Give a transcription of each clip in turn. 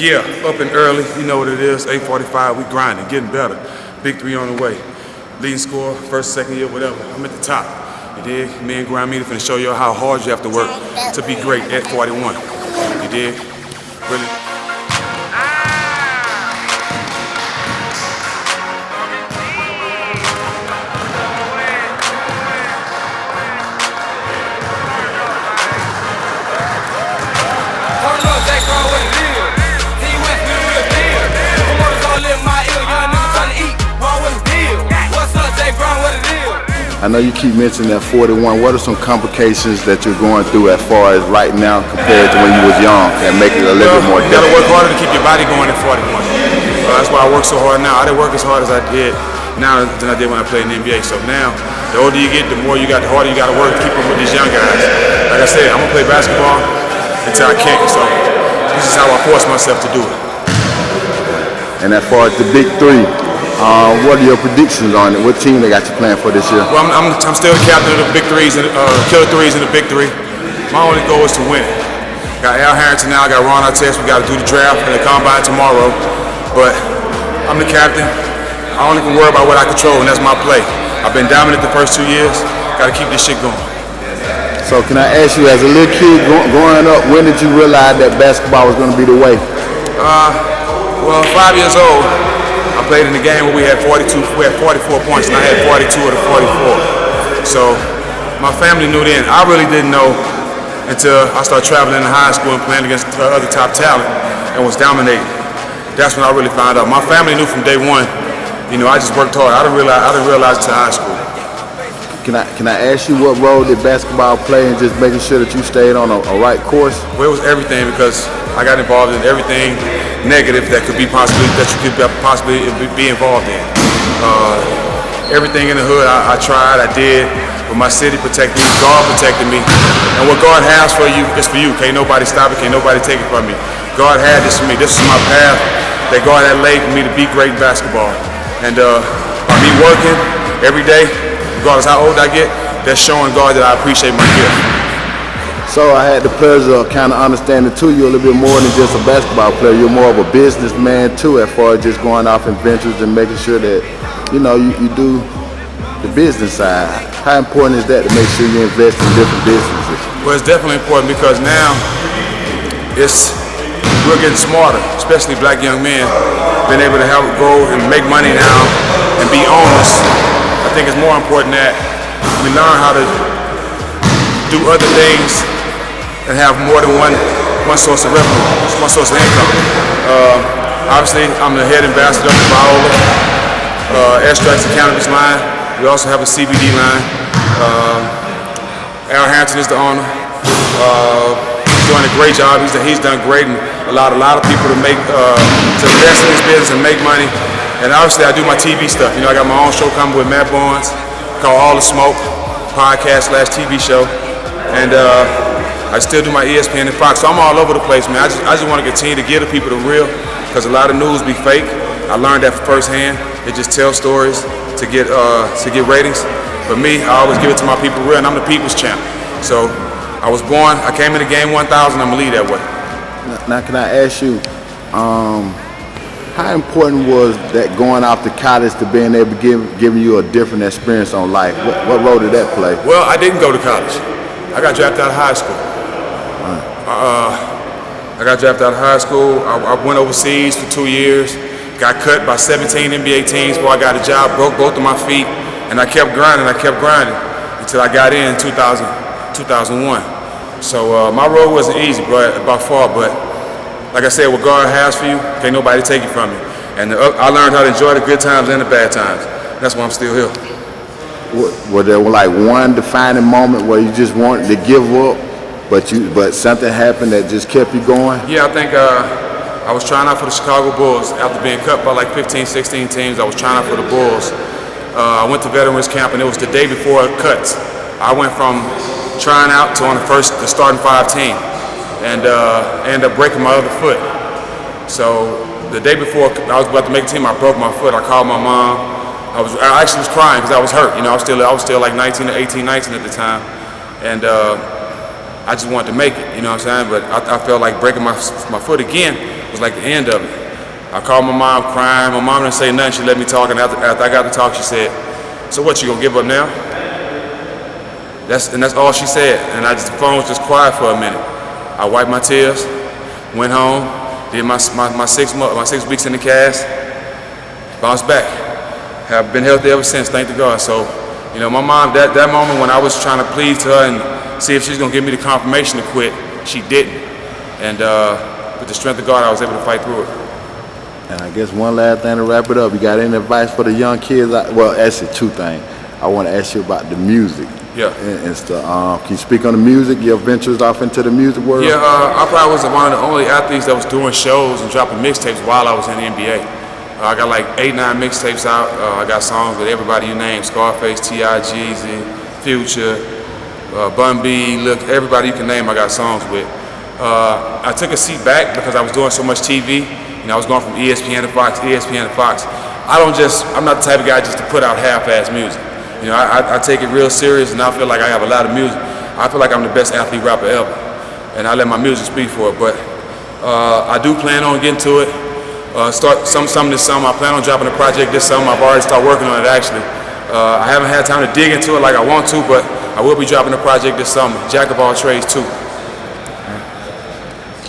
Yeah, up and early. You know what it is. 8:45. We grinding, getting better. Big 3 on the way. Leading score, first, second year, whatever. I'm at the top. You dig? Me and grindmedia finna show you how hard you have to work to be great at 41. You dig? Really. I know you keep mentioning that 41. What are some complications that you're going through as far as right now compared to when you was young and make it a little bit more difficult? You gotta work harder to keep your body going at 41. That's why I work so hard now. I didn't work as hard as I did now than I did when I played in the NBA. So now, the older you get, the more you got, the harder you gotta work to keep up with these young guys. Like I said, I'm gonna play basketball until I can't. So this is how I force myself to do it. And as far as the big 3, what are your predictions on it? What team they got you playing for this year? Well, I'm still the captain of the big 3s and killer 3s in the big 3. My only goal is to win. Got Atl Access now, I got Atl Access. We got to do the draft and the combine tomorrow. But I'm the captain. I only can worry about what I control, and that's my play. I've been dominant the first 2 years. Got to keep this shit going. So can I ask you, as a little kid growing up, when did you realize that basketball was going to be the way? Well, 5 years old. I played in the game where we had 44 points, and I had 42 of the 44. So my family knew then. I really didn't know until I started traveling in high school and playing against other top talent and was dominating. That's when I really found out. My family knew from day one. You know, I just worked hard. I didn't realize until high school. Can I ask you what role did basketball play in just making sure that you stayed on a right course? Well, it was everything, because I got involved in everything negative that you could possibly be involved in. Everything in the hood I tried, I did. But my city protected me, God protected me. And what God has for you is for you. Can't nobody stop it, can't nobody take it from me. God had this for me. This is my path that God had laid for me to be great in basketball. And by me working every day, regardless how old I get, that's showing God that I appreciate my gift. So I had the pleasure of kind of understanding too, you're a little bit more than just a basketball player. You're more of a businessman too, as far as just going off in ventures and making sure that, you know, you do the business side. How important is that to make sure you invest in different businesses? Well, it's definitely important, because now we're getting smarter, especially black young men, being able to go and make money now and be owners. I think it's more important that we learn how to do other things and have more than one source of revenue, one source of income. Obviously, I'm the head ambassador for Viola, Extracts and Cannabis line. We also have a CBD line. Atl Access is the owner. He's doing a great job. He's done great and allowed a lot of people to invest in this business and make money. And obviously, I do my TV stuff. You know, I got my own show coming with Matt Barnes called All the Smoke, podcast/TV show. And I still do my ESPN and Fox, so I'm all over the place, man. I just want to continue to give the people the real, because a lot of news be fake. I learned that firsthand. It just tells stories to get ratings. But me, I always give it to my people real, and I'm the people's champ. So I was born, I came in the game 1,000, I'm gonna lead that way. Now can I ask you, how important was that going off to college to being able to give you a different experience on life? What role did that play? Well, I didn't go to college. I got drafted out of high school. I got drafted out of high school. I went overseas for 2 years. Got cut by 17 NBA teams before I got a job. Broke both of my feet, and I kept grinding. Until I got in 2001. So my road wasn't easy, by far. But like I said, what God has for you, can't nobody take it from you. And I learned how to enjoy the good times and the bad times. That's why I'm still here. Was there like one defining moment where you just wanted to give up, but something happened that just kept you going? Yeah, I think I was trying out for the Chicago Bulls after being cut by like 15, 16 teams. I was trying out for the Bulls. I went to veterans camp, and it was the day before cuts. I went from trying out to the starting 5 team, and ended up breaking my other foot. So the day before I was about to make the team, I broke my foot. I called my mom. I actually was crying because I was hurt. You know, I was still like 19 or 18, 19 at the time, and I just wanted to make it, you know what I'm saying? But I felt like breaking my foot again was like the end of it. I called my mom crying. My mom didn't say nothing. She let me talk, and after I got to talk, she said, "So what, you gonna give up now?" That's all she said. And the phone was just quiet for a minute. I wiped my tears, went home, did my 6 weeks in the cast, bounced back. Have been healthy ever since, thank to God. So, you know, my mom, that moment when I was trying to please her and see if she's gonna give me the confirmation to quit, she didn't. And with the strength of God, I was able to fight through it. And I guess one last thing to wrap it up, you got any advice for the young kids? Well, actually two things. I want to ask you about the music. Yeah. And stuff. Can you speak on the music, your ventures off into the music world? Yeah, I probably was one of the only athletes that was doing shows and dropping mixtapes while I was in the NBA. I got like 8, 9 mixtapes out. I got songs with everybody you name: Scarface, T.I., Jeezy, Future, Bun B, look, everybody you can name I got songs with. I took a seat back because I was doing so much TV. You know, I was going from ESPN to Fox, ESPN to Fox. I'm not the type of guy just to put out half-ass music. You know, I take it real serious, and I feel like I have a lot of music. I feel like I'm the best athlete rapper ever, and I let my music speak for it. But I do plan on getting to it. Start some this summer. I plan on dropping a project this summer. I've already started working on it actually. I haven't had time to dig into it like I want to, but I will be dropping a project this summer. Jack of all trades too.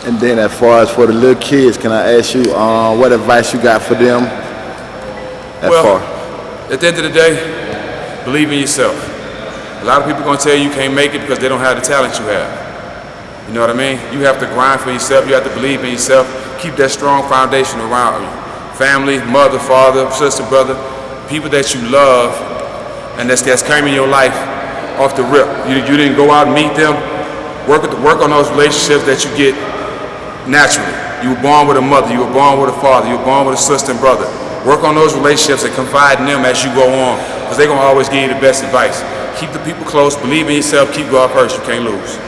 And then as far as for the little kids, can I ask you what advice you got for them? At the end of the day, believe in yourself. A lot of people are going to tell you can't make it because they don't have the talent you have. You know what I mean? You have to grind for yourself. You have to believe in yourself. Keep that strong foundation around you. Family, mother, father, sister, brother, people that you love and that's came in your life off the rip. You didn't go out and meet them. Work on those relationships that you get naturally. You were born with a mother. You were born with a father. You were born with a sister and brother. Work on those relationships and confide in them as you go on, because they're going to always give you the best advice. Keep the people close, believe in yourself, keep God first. You can't lose.